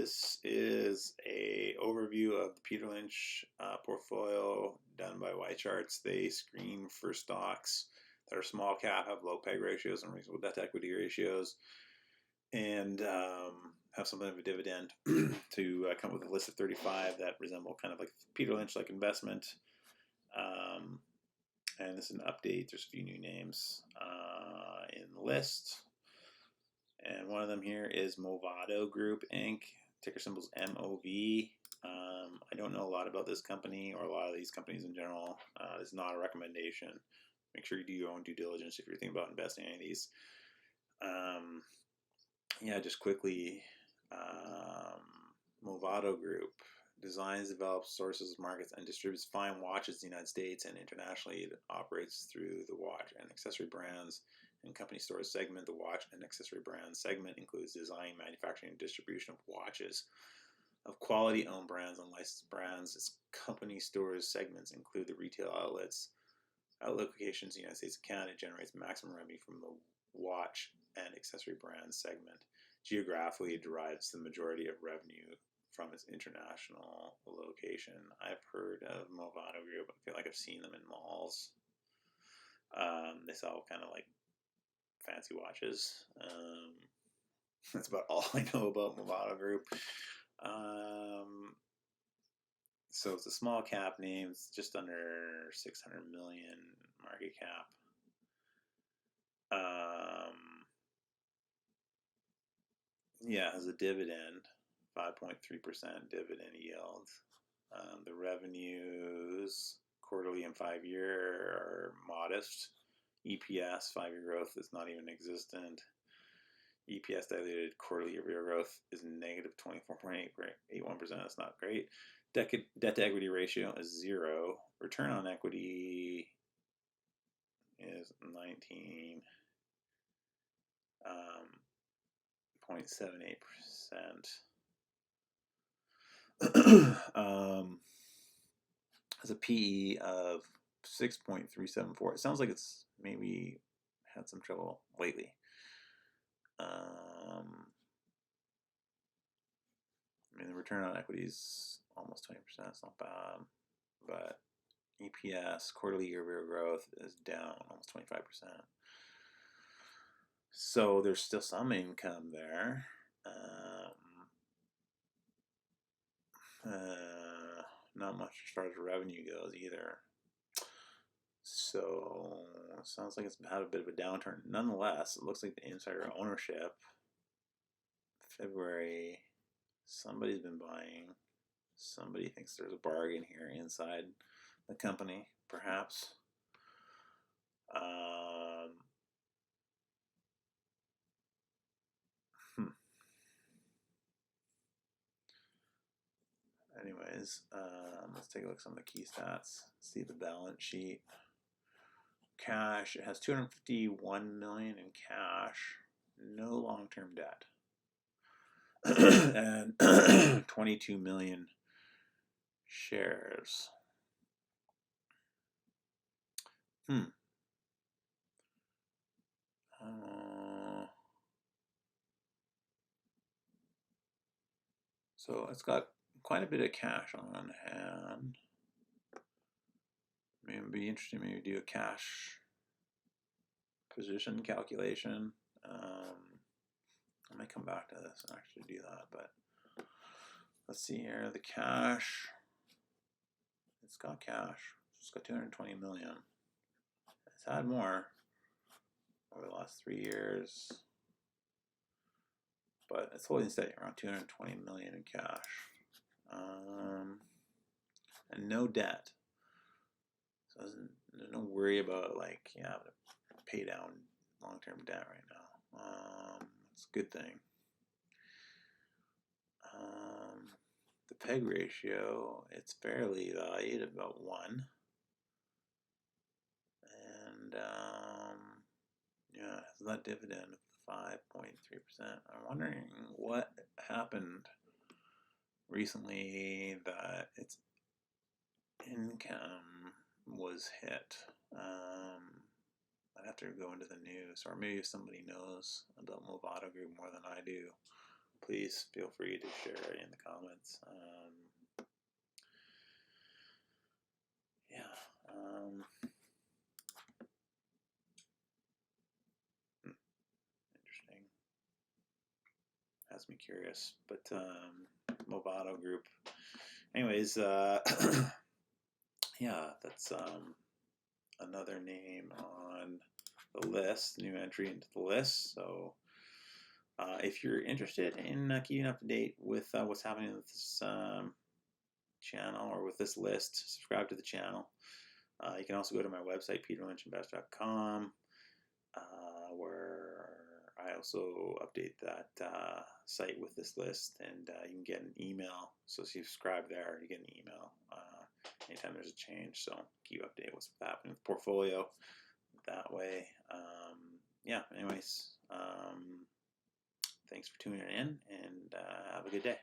This is a overview of the Peter Lynch portfolio done by YCharts. They screen for stocks that are small cap, have low PEG ratios and reasonable debt to equity ratios, and have something of a dividend to come up with a list of 35 that resemble kind of like Peter Lynch-like investment. And this is an update. There's a few new names in the list. And one of them here is Movado Group Inc. Ticker symbol's MOV. I don't know a lot about this company or a lot of these companies in general. It's not a recommendation. Make sure you do your own due diligence if you're thinking about investing in any of these. Just quickly, Movado Group designs, develops, sources, markets, and distributes fine watches in the United States and internationally. It operates through the watch and accessory brands and company stores segment. The watch and accessory brands segment includes design, manufacturing, and distribution of watches of quality owned brands and licensed brands. Its company stores segments include the retail outlets, outlet locations in the United States and Canada. It generates maximum revenue from the watch and accessory brands segment. Geographically, it derives the majority of revenue from its international location. I've heard of Movado Group. I feel like I've seen them in malls. They sell kind of like fancy watches. That's about all I know about Movado Group. So it's a small cap name. It's just under 600 million market cap. It has a dividend, 5.3% dividend yield. The revenues quarterly and 5-year are modest. EPS 5-year growth is not even existent. EPS diluted quarterly year growth is negative 24.81%. That's not great. Debt to equity ratio is 0. Return on equity is 19.78%. Has a PE of 6.374. It sounds like it's maybe had some trouble lately. The return on equity is almost 20%. It's not bad, but EPS quarterly year-over-year growth is down almost 25%. So there's still some income there. Not much as far as revenue goes either. So it sounds like it's had a bit of a downturn. Nonetheless, it looks like the insider ownership, February, somebody's been buying. Somebody thinks there's a bargain here inside the company, perhaps. Anyways, let's take a look at some of the key stats. See the balance sheet. Cash, it has $251 million in cash, no long-term debt, and 22 million shares. So it's got quite a bit of cash on hand. Maybe it'd be interesting, maybe do a cash position calculation. I might come back to this and actually do that, but let's see here. The cash, it's got cash. It's got 220 million. It's had more over the last 3 years, but it's holding steady around 220 million in cash. And no debt. So there's no worry about like having to pay down long-term debt right now. It's a good thing. The PEG ratio, it's fairly valued at about 1. And it has that dividend of 5.3%. I'm wondering what happened recently that its income was hit. I'd have to go into the news, or maybe if somebody knows about Movado Group more than I do, please feel free to share in the comments. Interesting. Has me curious. But Movado group. Anyways, yeah, that's another name on the list, new entry into the list. So if you're interested in keeping up to date with what's happening with this channel or with this list, subscribe to the channel. You can also go to my website, peterlynchinvest.com, where I also update that site with this list, and you can get an email. So if you subscribe there, you get an email anytime there's a change. So keep updated with what's happening with the portfolio that way. Yeah, anyways, thanks for tuning in, and have a good day.